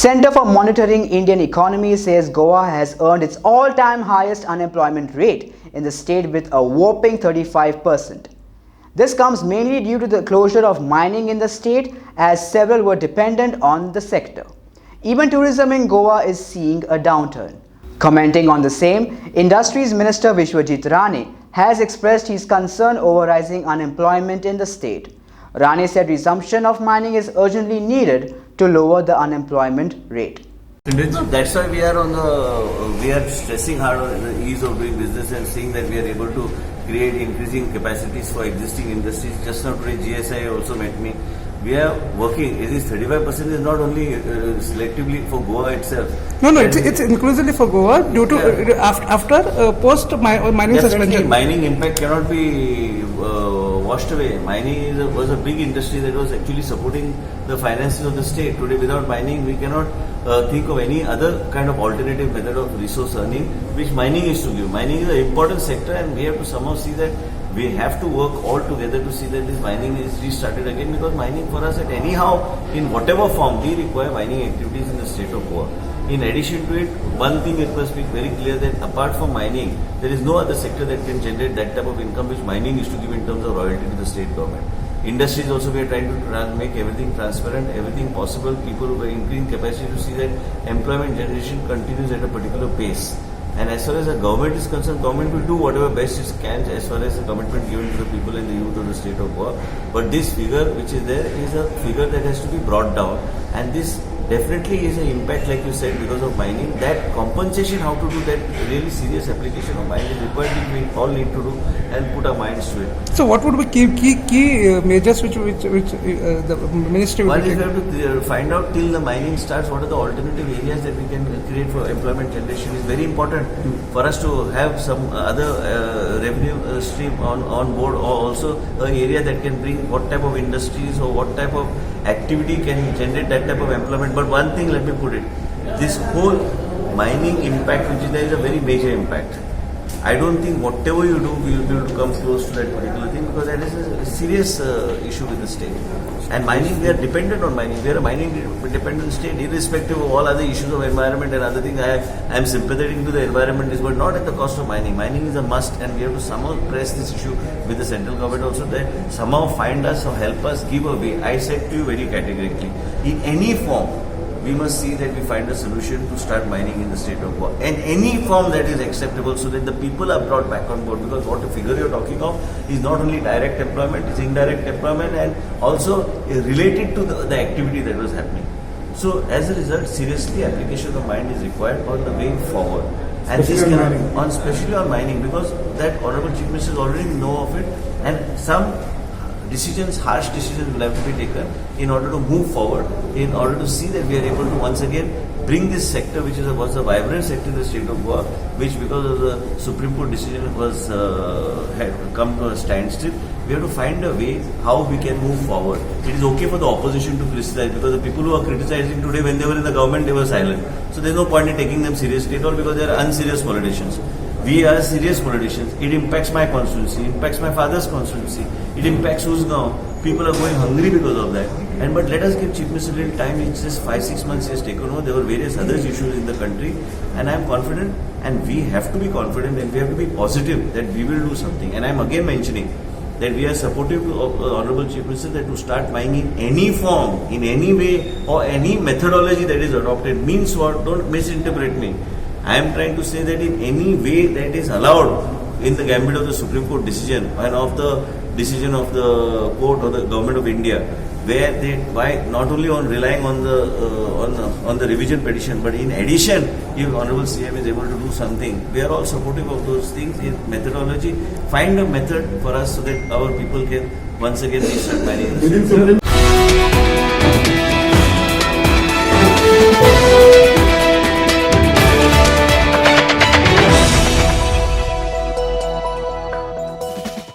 Center for Monitoring Indian Economy says Goa has earned its all-time highest unemployment rate in the state with a whopping 35%. This comes mainly due to the closure of mining in the state, as several were dependent on the sector. Even tourism in Goa is seeing a downturn. Commenting on the same, Industries Minister Vishwajit Rane has expressed his concern over rising unemployment in the state. Rane said resumption of mining is urgently needed to lower the unemployment rate. So that's why we are stressing hard on the ease of doing business and seeing that we are able to create increasing capacities for existing industries. Just now today GSI also met me. We are working. It is 35% is not only selectively for Goa itself. No, it's inclusively for Goa due to after post mining suspension. Mining impact cannot be washed away. Mining was a big industry that was actually supporting the finances of the state. Today, without mining, we cannot think of any other kind of alternative method of resource earning which mining is to give. Mining is an important sector, and we have to somehow see that we have to work all together to see that this mining is restarted again, because mining for us at anyhow, in whatever form, we require mining activities in the state of Goa. In addition to it, one thing it must be very clear that apart from mining, there is no other sector that can generate that type of income which mining is to give in terms of royalty to the state government. Industries also, we are trying to make everything transparent, everything possible. People who are increasing capacity to see that employment generation continues at a particular pace. And as far as the government is concerned, government will do whatever best it can as far as the commitment given to the people and the youth of the state of Goa. But this figure which is there is a figure that has to be brought down, and this definitely is an impact, like you said, because of mining. That compensation, how to do that really serious application of mining is required, which we all need to do and put our minds to it. So what would be key measures which the ministry will take? One is we have to find out till the mining starts what are the alternative areas that we can create for employment generation. Is very important for us to have some other revenue stream on board, or also an area that can bring what type of industries or what type of activity can generate that type of employment. But one thing, let me put it, this whole mining impact which is there is a very major impact. I don't think whatever you do, we will be able to come close to that particular thing, because that is a serious issue with the state. And mining, we are dependent on mining. We are a mining dependent state, irrespective of all other issues of environment and other things. I am sympathetic to the environment, but not at the cost of mining. Mining is a must, and we have to somehow press this issue with the central government also, that somehow find us or help us, give a way. I said to you very categorically, in any form, we must see that we find a solution to start mining in the state of Goa, and any form that is acceptable, so that the people are brought back on board. Because what the figure you're talking of is not only direct employment, it's indirect employment, and also related to the activity that was happening. So as a result, seriously, application of mind is required on the way forward. And especially this especially on mining, because that Honorable Chief Minister already know of it, and some decisions, harsh decisions will have to be taken in order to move forward, in order to see that we are able to once again bring this sector, which was a vibrant sector in the state of Goa, which because of the Supreme Court decision had come to a standstill. We have to find a way how we can move forward. It is okay for the opposition to criticize, because the people who are criticizing today, when they were in the government, they were silent. So there is no point in taking them seriously at all, because they are unserious politicians. We are serious politicians. It impacts my constituency, it impacts my father's constituency, it impacts Usgaon. People are going hungry because of that. But let us give Chief Minister a little time. It's just 5-6 months he has taken over. There were various other issues in the country, and I am confident, and we have to be confident, and we have to be positive that we will do something. And I am again mentioning that we are supportive of Honorable Chief Minister that to start mining in any form, in any way, or any methodology that is adopted. Means what? Don't misinterpret me. I am trying to say that in any way that is allowed in the gambit of the Supreme Court decision and of the decision of the court or the government of India, where they, by not only on relying on the revision petition, but in addition, if Honorable CM is able to do something, we are all supportive of those things in methodology. Find a method for us so that our people can once again restart mining.